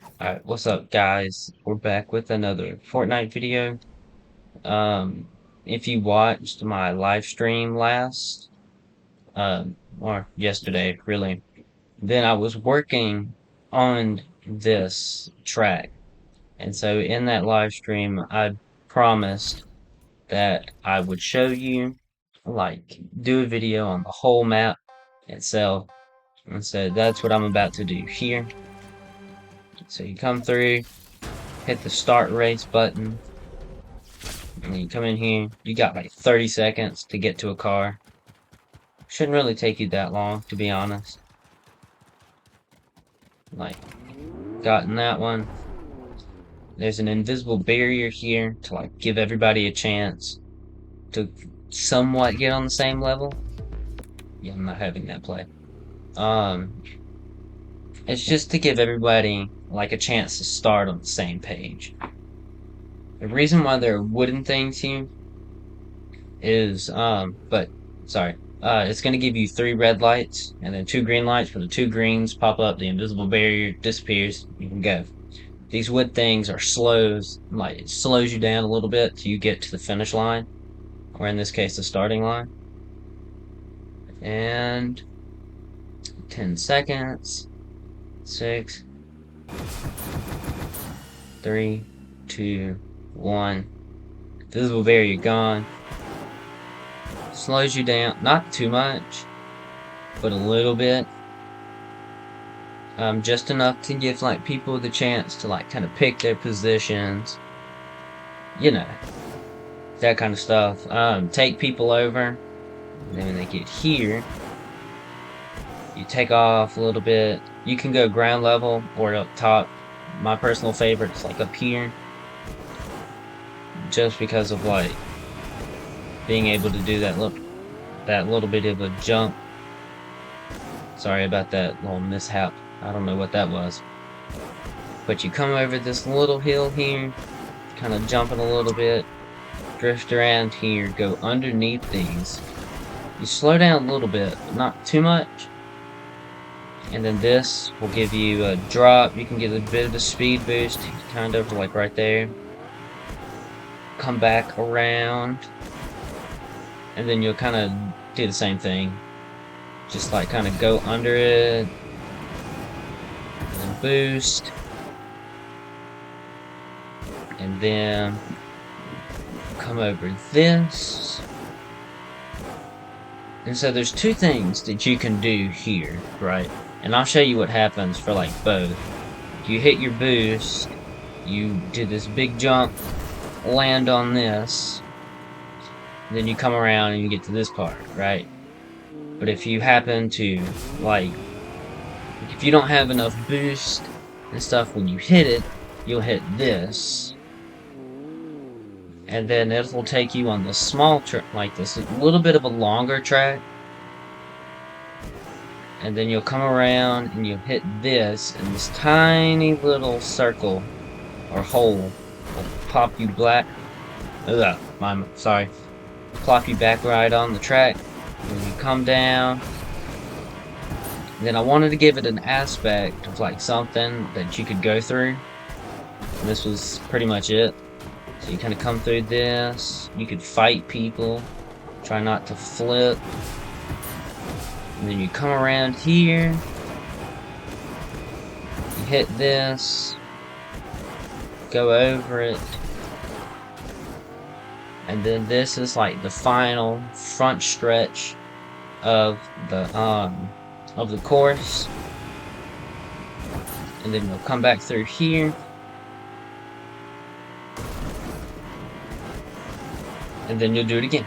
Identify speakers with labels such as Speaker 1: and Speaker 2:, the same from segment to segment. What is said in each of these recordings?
Speaker 1: Alright, what's up guys? We're back with another Fortnite video. Um, if you watched my live stream or yesterday, really, then I was working on this track. And so in that live stream, I promised that I would show you, like, do a video on the whole map itself. And so that's what I'm about to do here. So you come through, hit the start race button. And you come in here, you got like 30 seconds to get to a car. Shouldn't really take you that long, to be honest. Like, gotten that one. There's an invisible barrier here to like give everybody a chance to somewhat get on the same level. Yeah, I'm not having that play. Um, it's just to give everybody like a chance to start on the same page. The reason why there are wooden things here is, sorry. It's going to give you 3 red lights and then 2 green lights. When the 2 greens pop up, the invisible barrier disappears. You can go. These wood things are slows, like it slows you down a little bit till you get to the finish line, or in this case, the starting line. And 10 seconds. 6, 3, 2, 1. Invisible barrier gone. Slows you down, not too much, but a little bit. Just enough to give like people the chance to like kind of pick their positions, you know, that kind of stuff. Take people over. And then when they get here, you take off a little bit. You can go ground level or up top. My personal favorite is like up here, just because of like being able to do that little bit of a jump. Sorry about that little mishap. I don't know what that was. But you come over this little hill here, kind of jumping a little bit, drift around here, go underneath these. You slow down a little bit, but not too much. And then this will give you a drop. You can get a bit of a speed boost, kind of like right there. Come back around. And then you'll kind of do the same thing. Just like kind of go under it. And then boost. And then come over this. And so there's 2 things that you can do here, right? And I'll show you what happens for like both. You hit your boost, you do this big jump, land on this, then you come around and you get to this part, right? But if you happen to, like, if you don't have enough boost and stuff when you hit it, you'll hit this. And then it will take you on the small track, like this, a little bit of a longer track. And then you'll come around and you'll hit this, and this tiny little circle or hole will pop you back. Sorry. Plop you back right on the track. And you come down. And then I wanted to give it an aspect of like something that you could go through. And this was pretty much it. So you kind of come through this. You could fight people. Try not to flip. And then you come around here. You hit this. Go over it. And then this is like the final front stretch of the course. And then you'll come back through here. And then you'll do it again.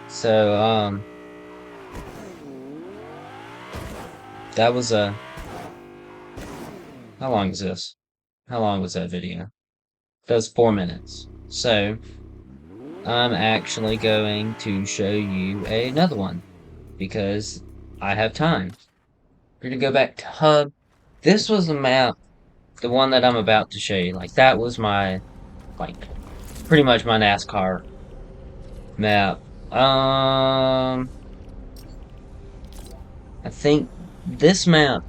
Speaker 1: So, that was how long is this? How long was that video? That was 4 minutes. So, I'm actually going to show you another one, because I have time. We're gonna go back to Hub. This was the map, the one that I'm about to show you. Like, that was my, like, pretty much my NASCAR map. I think this map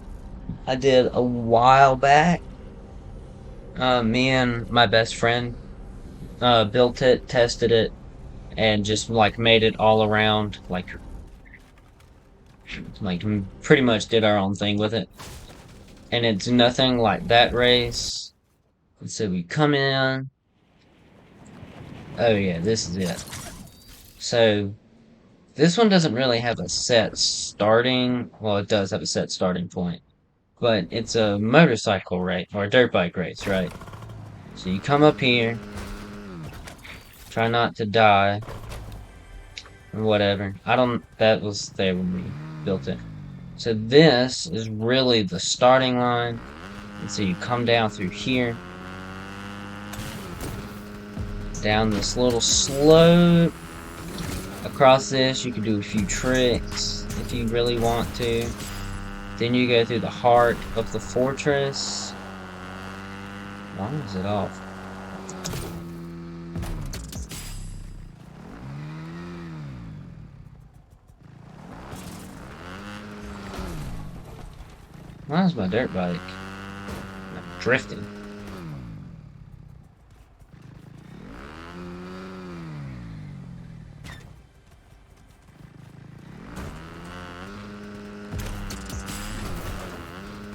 Speaker 1: I did a while back. Me and my best friend built it, tested it, and just like made it all around, pretty much did our own thing with it. And it's nothing like that race. So we come in. Oh yeah, this is it. So this one doesn't really have a set starting. Well, it does have a set starting point, but it's a motorcycle race or a dirt bike race, right? So you come up here, try not to die or whatever. I don't. That was there when we built it. So this is really the starting line. And so you come down through here, down this little slope. Across this, you can do a few tricks if you really want to. Then you go through the heart of the fortress. Why is it off? Why is my dirt bike drifting?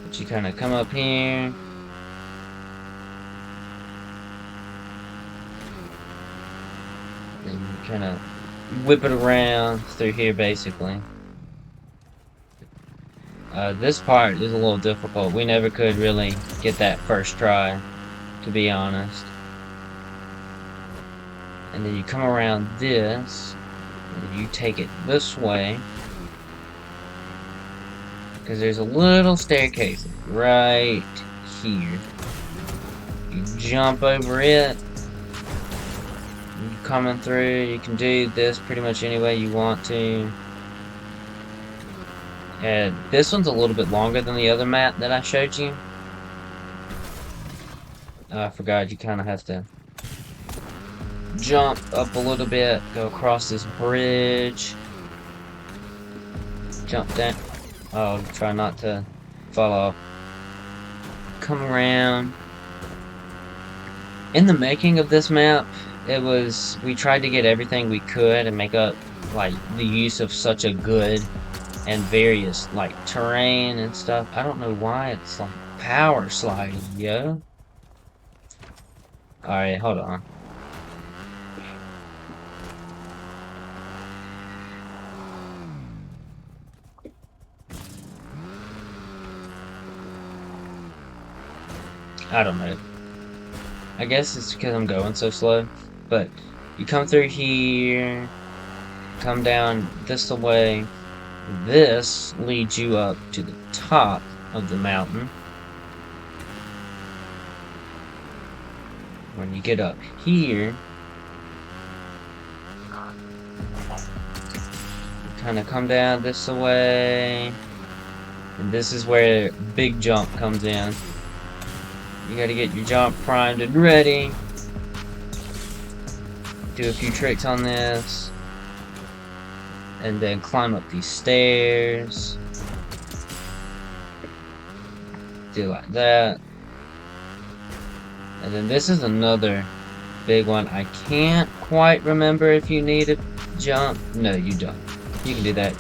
Speaker 1: But you kind of come up here. And you kind of whip it around through here, basically. This part is a little difficult. We never could really get that first try, to be honest. And then you come around this, and you take it this way. Because there's a little staircase right here. You jump over it. You're coming through. You can do this pretty much any way you want to. And this one's a little bit longer than the other map that I showed you. I forgot you kind of have to jump up a little bit, go across this bridge, jump down. Oh, try not to fall off. Come around. In the making of this map, we tried to get everything we could and make up like the use of such a good and various like terrain and stuff. I don't know why it's like power sliding, yo. Alright, hold on. I don't know. I guess it's because I'm going so slow. But you come through here, come down this way. This leads you up to the top of the mountain. When you get up here, you kind of come down this way. And this is where big jump comes in. You gotta get your jump primed and ready. Do a few tricks on this. And then climb up these stairs. Do like that. And then this is another big one. I can't quite remember if you need a jump. No, you don't. You can do that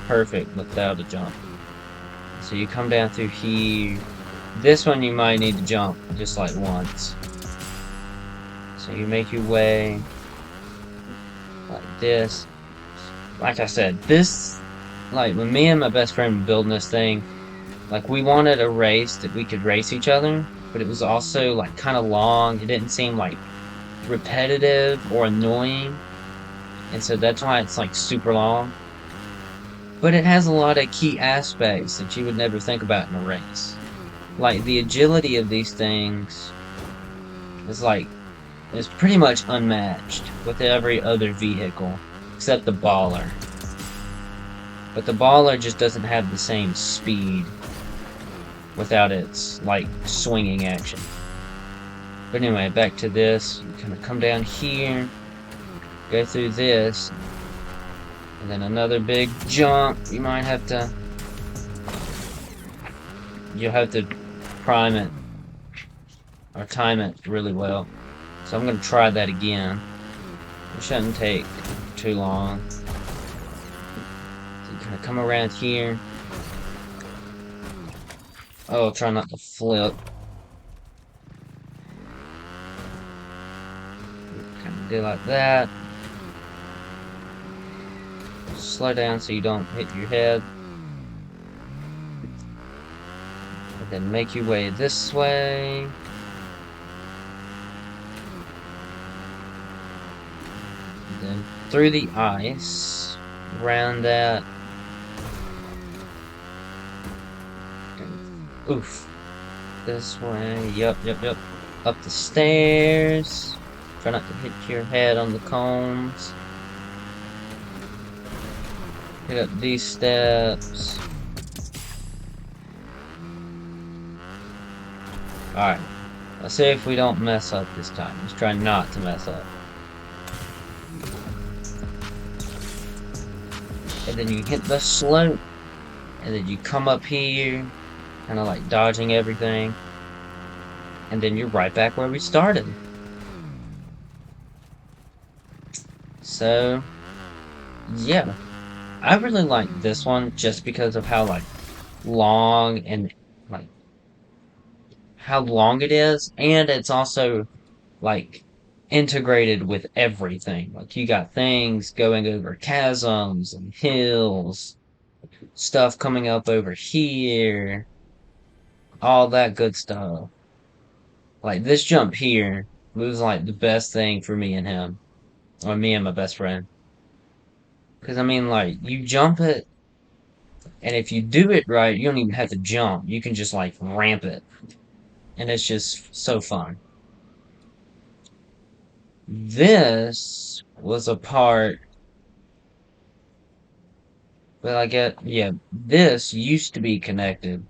Speaker 1: perfect without a jump. So you come down through here. This one you might need to jump just like once. So you make your way like this. Like I said, this, like when me and my best friend were building this thing, like we wanted a race that we could race each other, but it was also like kind of long. It didn't seem like repetitive or annoying. And so that's why it's like super long. But it has a lot of key aspects that you would never think about in a race. Like the agility of these things is pretty much unmatched with every other vehicle except the baller. But the baller just doesn't have the same speed without its like swinging action. But anyway, back to this. You kind of come down here, go through this, and then another big jump. You might have to you'll have to prime it or time it really well. So I'm gonna try that again. It shouldn't take too long. So kind of come around here. Oh, try not to flip. Kind of do like that. Slow down so you don't hit your head. And then make your way this way. And then through the ice. Around that. Oof. This way. Yep. Up the stairs. Try not to hit your head on the cones. Hit up these steps. Alright. Let's see if we don't mess up this time. Let's try not to mess up. And then you hit the slope. And then you come up here. Kind of like dodging everything. And then you're right back where we started. So, yeah. I really like this one just because of how, like, long and, like, how long it is. And it's also, like, integrated with everything. Like, you got things going over chasms and hills, stuff coming up over here, all that good stuff. Like, this jump here was, like, the best thing for me and him. Or me and my best friend. Because, I mean, like, you jump it, and if you do it right, you don't even have to jump. You can just, like, ramp it. And it's just so fun. This was a part, but I get, yeah, this used to be connected.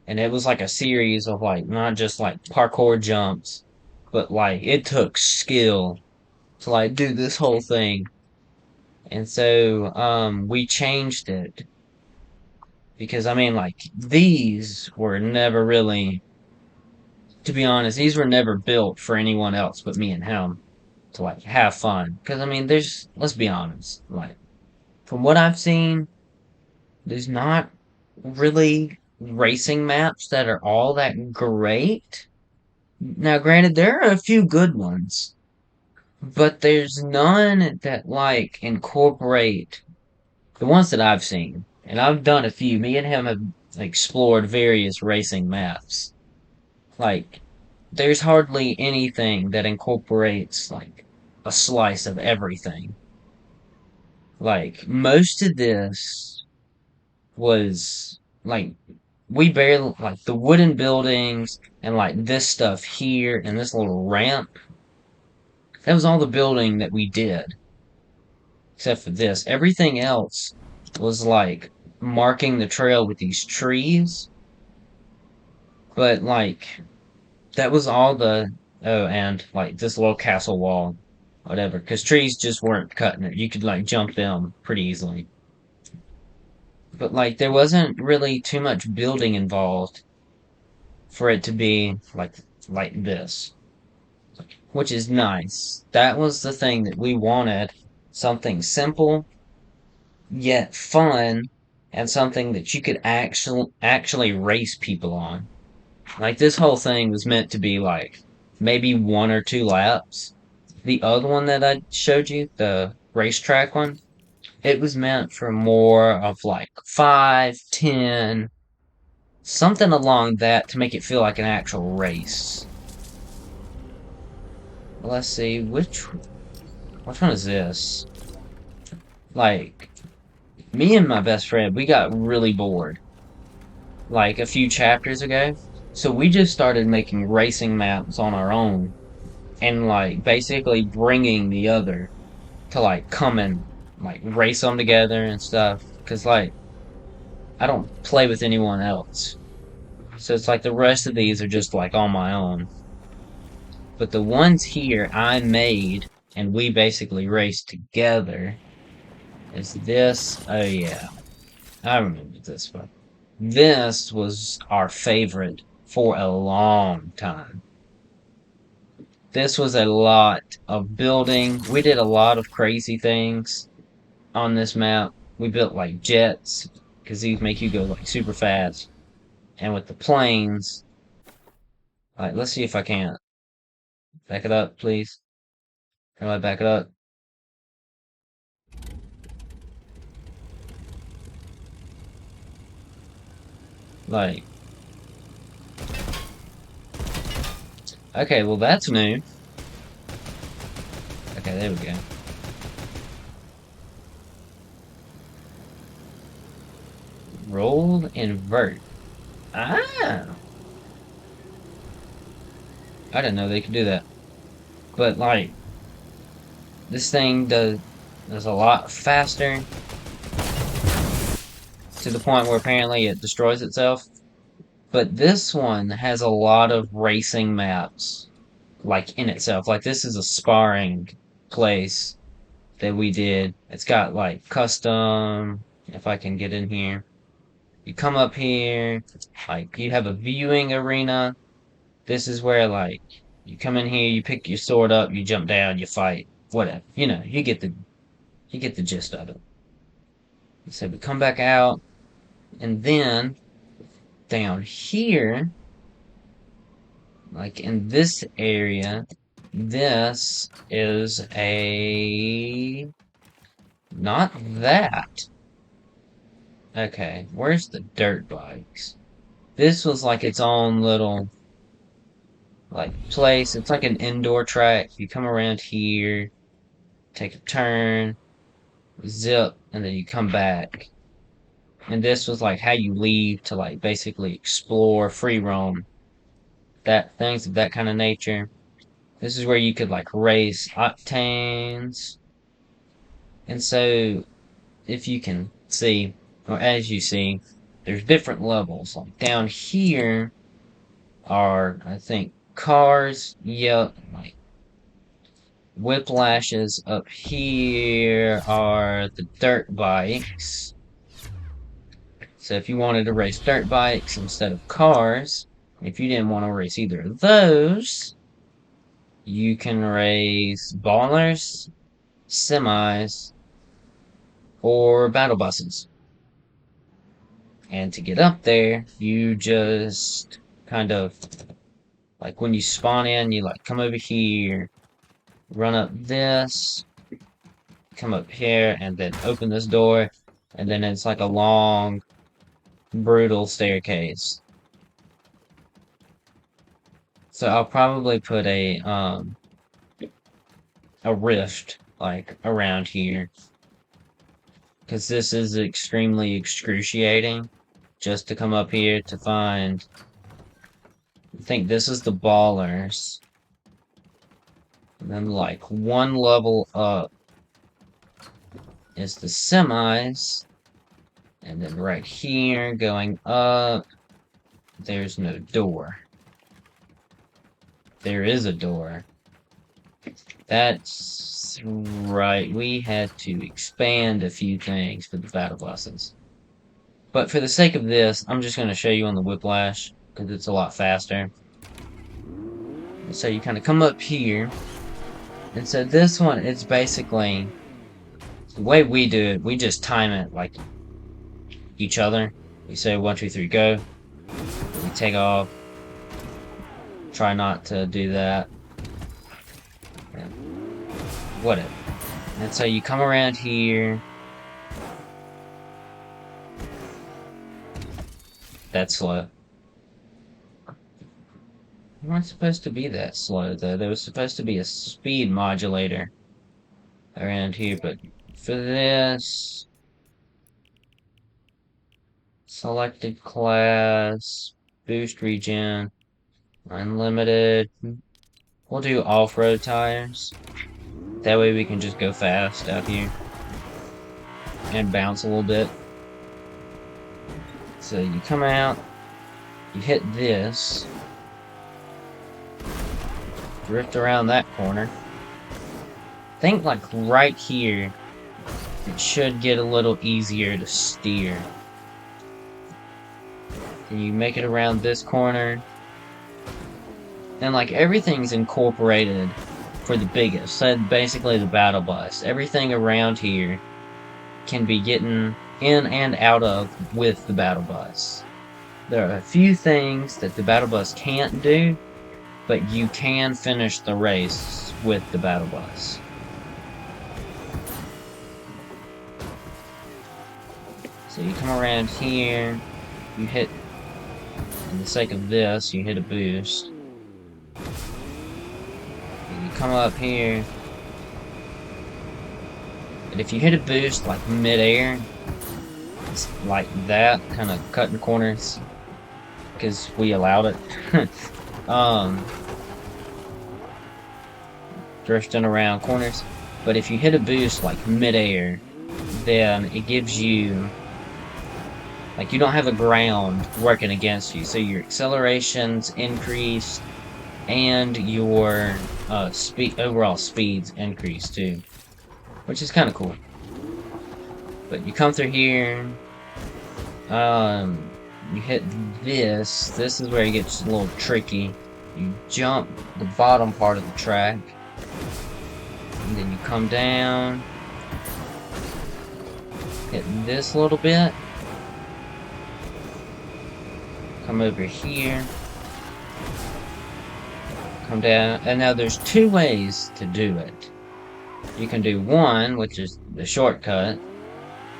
Speaker 1: And it was like a series of, like, not just, like, parkour jumps, but, like, it took skill to, like, do this whole thing. And so, we changed it. Because, I mean, like, these were never really, to be honest, these were never built for anyone else but me and him to, like, have fun. Because, I mean, let's be honest, like, from what I've seen, there's not really racing maps that are all that great. Now, granted, there are a few good ones, but there's none that, like, incorporate the ones that I've seen. And I've done a few. Me and him have explored various racing maps. Like, there's hardly anything that incorporates, like, a slice of everything. Like, most of this was, like, we barely, like, the wooden buildings and, like, this stuff here and this little ramp. That was all the building that we did. Except for this. Everything else was, like, marking the trail with these trees. But, like, that was all oh, and, like, this little castle wall. Whatever. Because trees just weren't cutting it. You could, like, jump them pretty easily. But, like, there wasn't really too much building involved for it to be, like this. Which is nice. That was the thing that we wanted. Something simple, yet fun, and something that you could actually race people on. Like, this whole thing was meant to be, like, maybe 1 or 2 laps. The other one that I showed you, the racetrack one, it was meant for more of, like, 5, 10, something along that to make it feel like an actual race. Let's see, which one is this? Like, me and my best friend, we got really bored, like, a few chapters ago. So we just started making racing maps on our own and, like, basically bringing the other to, like, come and, like, race them together and stuff. Because, like, I don't play with anyone else. So it's like the rest of these are just, like, on my own. But the ones here I made and we basically raced together is this. Oh, yeah. I remember this one. This was our favorite for a long time. This was a lot of building. We did a lot of crazy things on this map. We built like jets because these make you go like super fast. And with the planes, like let's see if I can back it up, please. How do I back it up? Like, okay, well that's new. Okay, there we go. Roll invert. Ah, I didn't know they could do that. But like, this thing does a lot faster to the point where apparently it destroys itself. But this one has a lot of racing maps, like in itself. Like this is a sparring place that we did. It's got like custom. If I can get in here, you come up here, like you have a viewing arena. This is where like you come in here, you pick your sword up, you jump down, you fight, whatever. You know, you get the gist of it. So we come back out, and then down here, like in this area, this is a not that. Okay, where's the dirt bikes? This was like its own little like place. It's like an indoor track. You come around here, take a turn, zip, and then you come back. And this was like how you leave to like basically explore, free roam, that things of that kind of nature. This is where you could like race octanes. And so if you can see, or as you see, there's different levels. Like down here are, I think, cars. Yep, like whiplashes. Up here are the dirt bikes. So if you wanted to race dirt bikes instead of cars, if you didn't want to race either of those, you can race ballers, semis, or battle buses. And to get up there, you just kind of like when you spawn in, you like come over here, run up this, come up here, and then open this door, and then it's like a long, brutal staircase. So I'll probably put a rift like around here because this is extremely excruciating just to come up here to find. I think this is the ballers. And then like one level up is the semis. And then right here going up, there's no door. There is a door. That's right. We had to expand a few things for the battle buses. But for the sake of this, I'm just going to show you on the whiplash because it's a lot faster. So you kind of come up here. And so this one, it's basically the way we do it, we just time it like each other. We say 1, 2, 3, go. We take off. Try not to do that. And whatever. And so you come around here. That's slow. They weren't supposed to be that slow, though. There was supposed to be a speed modulator around here, but for this, selected class, boost regen, unlimited. We'll do off-road tires. That way we can just go fast out here and bounce a little bit. So you come out, you hit this, drift around that corner. Think like right here, it should get a little easier to steer. and you make it around this corner. And like everything's incorporated for the biggest. So basically the battle bus. Everything around here can be getting in and out of with the battle bus. There are a few things that the battle bus can't do, but you can finish the race with the battle bus. So you come around here, you hit, for the sake of this, you hit a boost. And you come up here, and if you hit a boost like mid-air, it's like that, kind of cutting corners, because we allowed it. Drifting around corners. But if you hit a boost like mid-air, then it gives you, like, you don't have a ground working against you, so your acceleration's increased and your overall speed's increased too, which is kind of cool. But you come through here, you hit this. This is where it gets a little tricky. You jump the bottom part of the track, and then you come down, hit this a little bit, come over here, come down, and now there's two ways to do it. You can do one, which is the shortcut,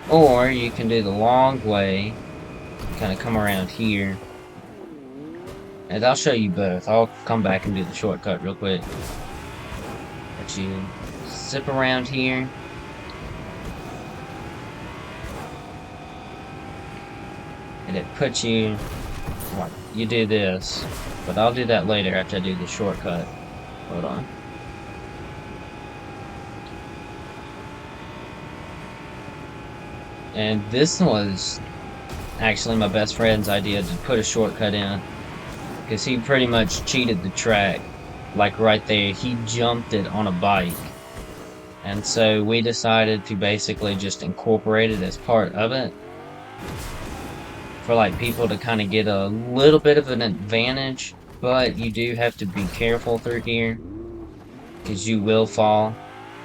Speaker 1: or you can do the long way, kind of come around here. And I'll show you both. I'll come back and do the shortcut real quick. But you zip around here. And it puts you, like, you do this. But I'll do that later after I do the shortcut. Hold on. And this was actually my best friend's idea to put a shortcut in, because he pretty much cheated the track. Like right there, he jumped it on a bike. And so we decided to basically just incorporate it as part of it, for like people to kind of get a little bit of an advantage. But you do have to be careful through here, because you will fall.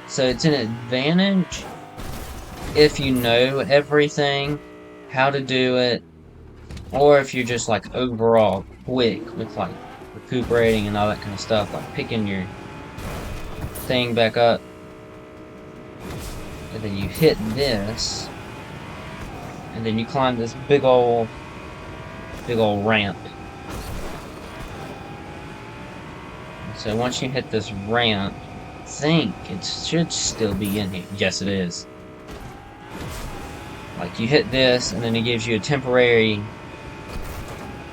Speaker 1: So it's an advantage if you know everything, how to do it, or if you're just like overall quick with like recuperating and all that kind of stuff, like picking your thing back up, and then you hit this, and then you climb this big old ramp. So once you hit this ramp, I think it should still be in here. Yes, it is. Like, you hit this, and then it gives you a temporary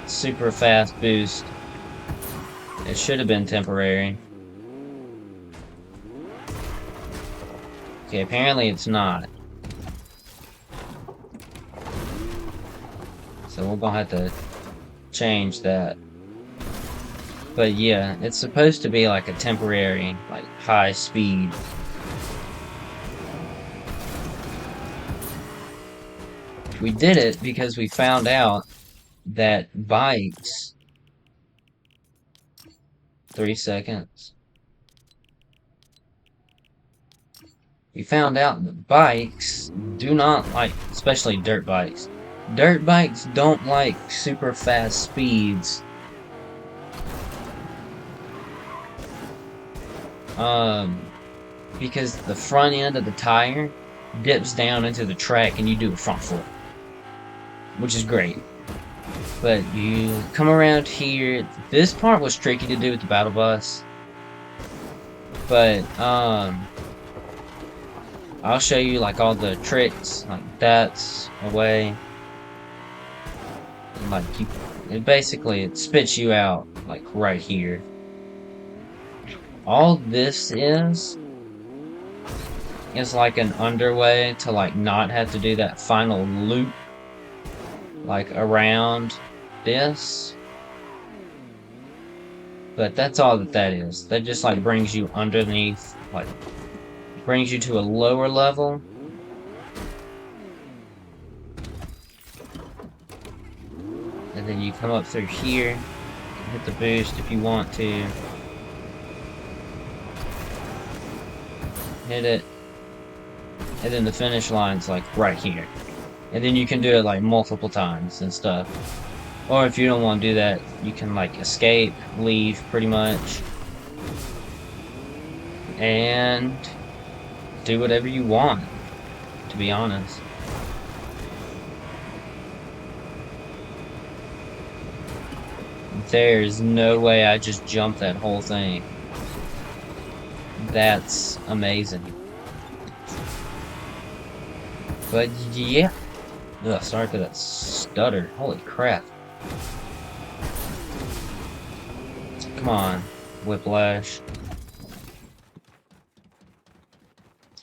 Speaker 1: super fast boost. It should have been temporary. Okay, apparently it's not. So we're gonna have to change that. But yeah, it's supposed to be like a temporary, like, high speed. We did it because we found out that bikes... 3 seconds. We found out that bikes do not like, especially dirt bikes. Dirt bikes don't like super fast speeds. Because the front end of the tire dips down into the track and you do a front flip, which is great. But you come around here. This part was tricky to do with the battle bus, but I'll show you like all the tricks. Like, that's a way. And, like, it spits you out like right here. All this is like an underway to like not have to do that final loop like around this. But that's all that is. That just like brings you underneath, like brings you to a lower level. And And then you come up through here, hit the boost if you want to. Hit it, and then the finish line's like right here. And then you can do it like multiple times and stuff. Or if you don't want to do that, you can like escape, leave pretty much, and do whatever you want, to be honest. There's no way I just jumped that whole thing. That's amazing. But yeah. Ugh, sorry for that stutter. Holy crap. Come on, Whiplash.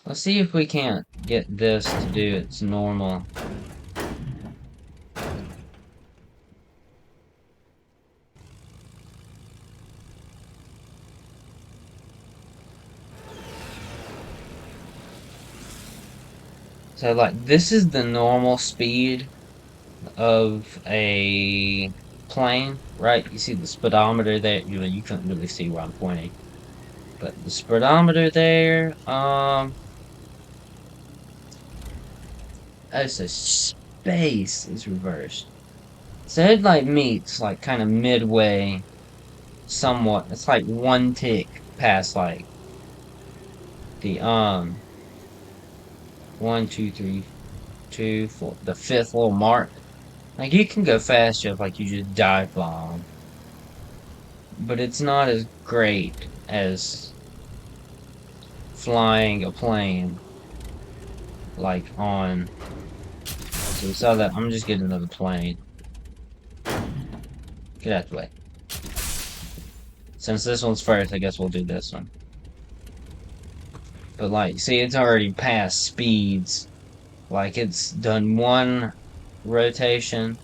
Speaker 1: Let's see if we can't get this to do its normal. So, like, this is the normal speed of a plane, right? You see the speedometer there. You couldn't really see where I'm pointing. But the speedometer there, oh, so space is reversed. So it like meets like kind of midway, somewhat. It's like one tick past like the one, two, three, two, four, the fifth little mark. Like you can go faster if like you just dive bomb, but it's not as great as flying a plane like on. So we saw that. I'm just getting another plane. Get out the way. Since this one's first, I guess we'll do this one. But like, see, it's already past speeds. Like it's done one rotation.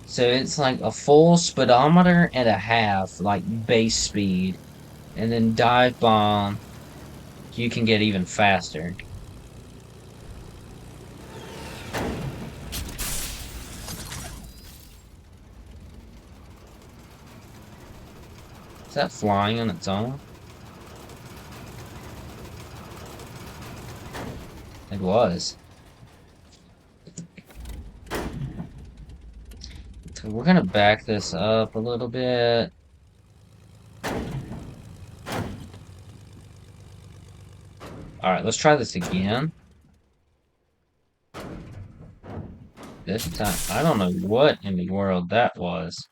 Speaker 1: So it's like a full speedometer and a half, like base speed. And then dive bomb, you can get even faster. Is that flying on its own? It was. So we're gonna back this up a little bit. Alright, let's try this again. This time, I don't know what in the world that was.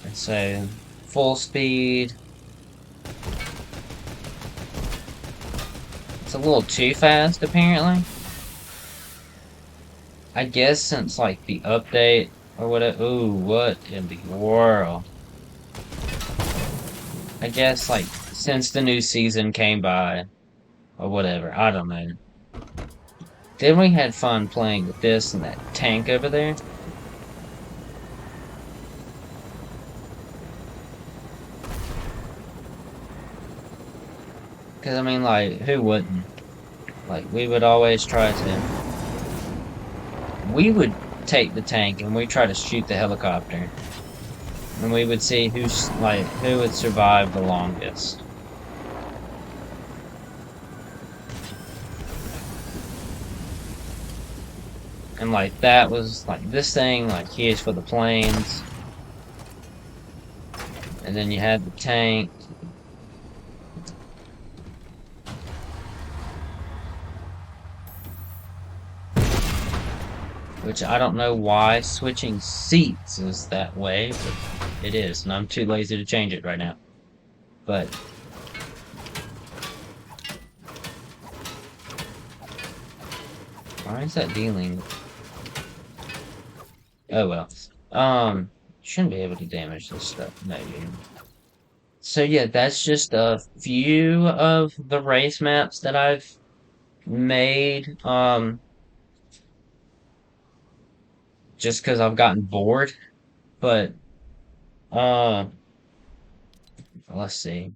Speaker 1: Let's say full speed. It's a little too fast, apparently. I guess since, like, the update or whatever. Ooh, what in the world? I guess, like, since the new season came by or whatever. I don't know. Then we had fun playing with this and that tank over there. Because, I mean, like, who wouldn't? Like, we would always try to. We would take the tank and we try to shoot the helicopter. And we would see who would survive the longest. And like that was like this thing, like here's for the planes. And then you had the tank. Which I don't know why switching seats is that way, but it is, and I'm too lazy to change it right now. But why is that dealing? Oh well. Shouldn't be able to damage this stuff. No, dude. So yeah, that's just a few of the race maps that I've made. Just because I've gotten bored. But uh, let's see.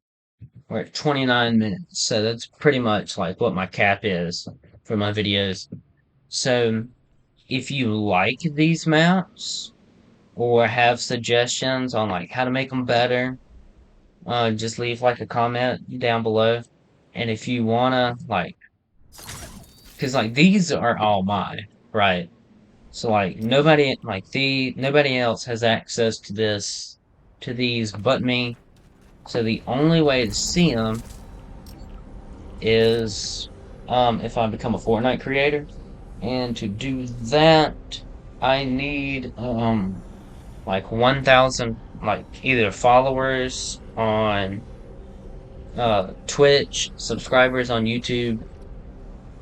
Speaker 1: we're at 29 minutes, so that's pretty much like what my cap is for my videos. So if you like these maps or have suggestions on like how to make them better, just leave like a comment down below. And if you wanna like, cause like these are all mine, right? So like nobody else has access to these but me. So the only way to see them is if I become a Fortnite creator. And to do that, I need like 1,000 like either followers on Twitch, subscribers on YouTube.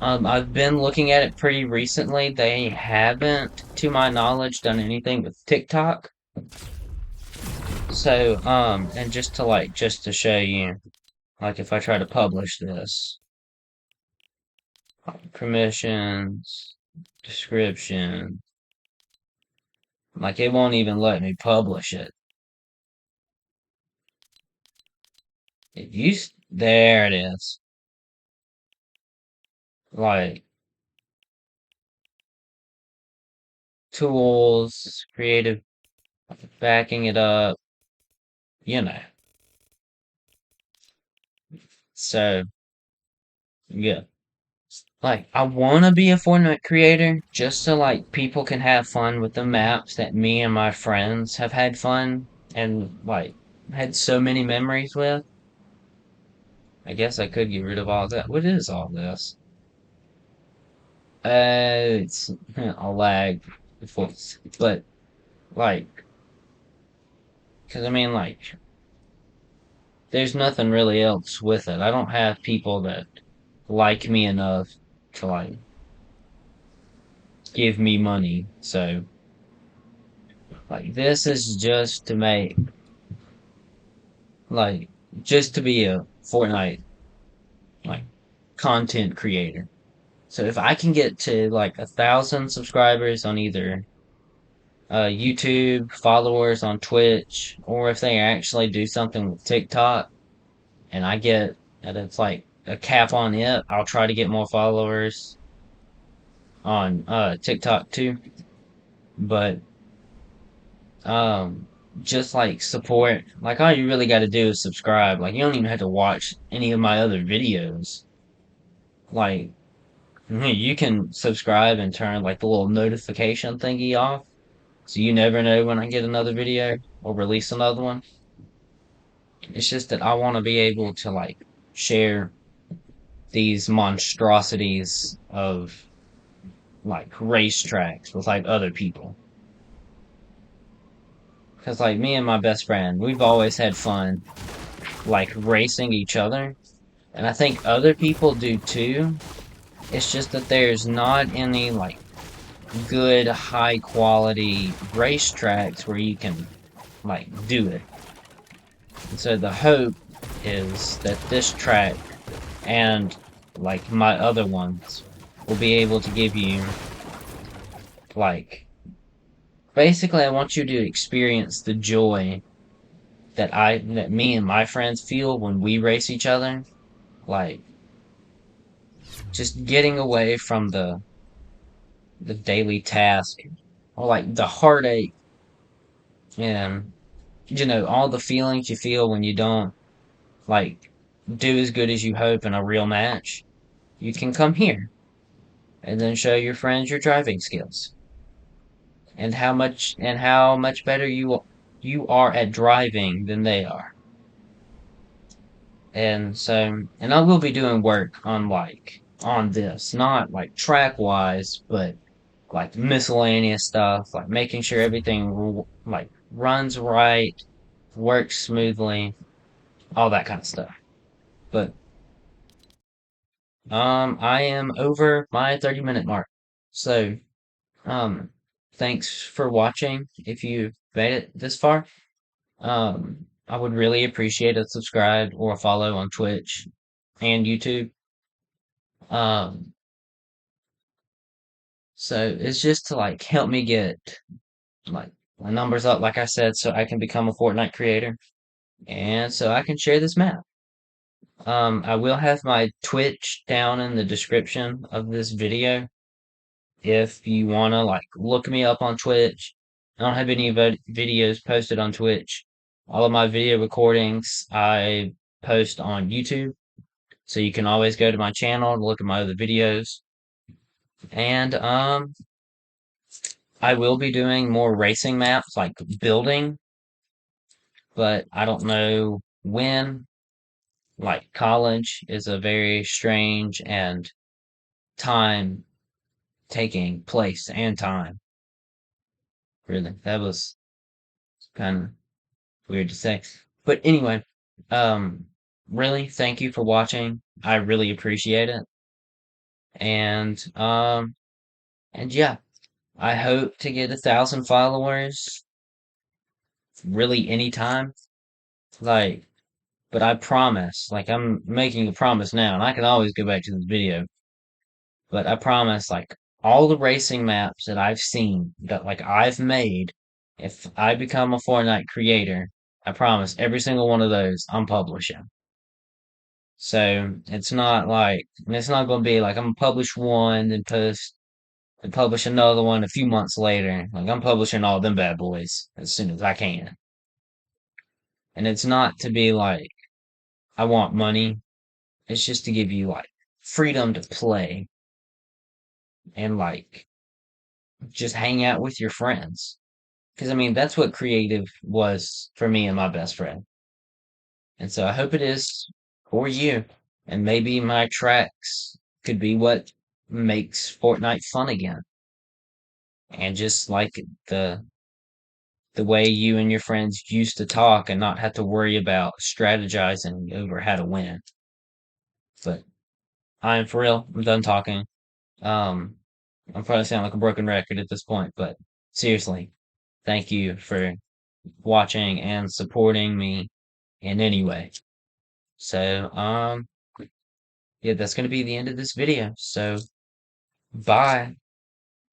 Speaker 1: I've been looking at it pretty recently. They haven't, to my knowledge, done anything with TikTok. So, and just to show you, like if I try to publish this, permissions, description, like it won't even let me publish it. There it is. Like tools, creative, backing it up, you know. So, yeah. Like, I want to be a Fortnite creator just so, like, people can have fun with the maps that me and my friends have had fun and, like, had so many memories with. I guess I could get rid of all that. What is all this? It's a lag. But, like, because I mean, like, there's nothing really else with it. I don't have people that like me enough to, like, give me money. So, like, this is just to make like just to be a Fortnite like content creator. So if I can get to like 1,000 subscribers on either YouTube, followers on Twitch, or if they actually do something with TikTok, and I get and it's like a cap on it, I'll try to get more followers on TikTok too. But um, just like support, like all you really got to do is subscribe. Like you don't even have to watch any of my other videos. Like you can subscribe and turn like the little notification thingy off, so you never know when I get another video or release another one. It's just that I want to be able to like share these monstrosities of like racetracks with like other people. Because like me and my best friend, we've always had fun like racing each other, and I think other people do too. It's just that there's not any like good high quality racetracks where you can like do it. And so the hope is that this track and like my other ones will be able to give you like basically I want you to experience the joy that me and my friends feel when we race each other. Like just getting away from the daily task or like the heartache and all the feelings you feel when you don't like do as good as you hope in a real match. You can come here and then show your friends your driving skills and how much better you are at driving than they are. And I will be doing work on on this, not like track wise, but like miscellaneous stuff, like making sure everything like runs right, works smoothly, all that kind of stuff. But I am over my 30-minute mark. So um thanks for watching if you made it this far. I would really appreciate a subscribe or a follow on Twitch and YouTube. Um so it's just to like help me get like my numbers up, like I said, so I can become a Fortnite creator and so I can share this map. I will have my Twitch down in the description of this video if you wanna like look me up on Twitch. I don't have any videos posted on Twitch. All of my video recordings I post on YouTube, so you can always go to my channel and look at my other videos. And I will be doing more racing maps, like building, but I don't know when. Like college is a very strange and time taking place and time. Really, that was kind of weird to say. But anyway, um, really, thank you for watching. I really appreciate it. And yeah, I hope to get 1,000 followers really anytime. Like, but I promise, like I'm making a promise now, and I can always go back to this video, but I promise, like all the racing maps that I've seen that like I've made, if I become a Fortnite creator, I promise every single one of those I'm publishing. So it's not going to be like I'm gonna publish one and post and publish another one a few months later. Like I'm publishing all them bad boys as soon as I can. And it's not to be like I want money. It's just to give you like freedom to play and like just hang out with your friends. Because I mean, that's what creative was for me and my best friend. And so I hope it is for you. And maybe my tracks could be what makes Fortnite fun again. And just like the the way you and your friends used to talk and not have to worry about strategizing over how to win. But I'm for real. I'm done talking. Um, I'm probably sound like a broken record at this point, but seriously, thank you for watching and supporting me in any way. So, yeah, that's gonna be the end of this video. So, bye.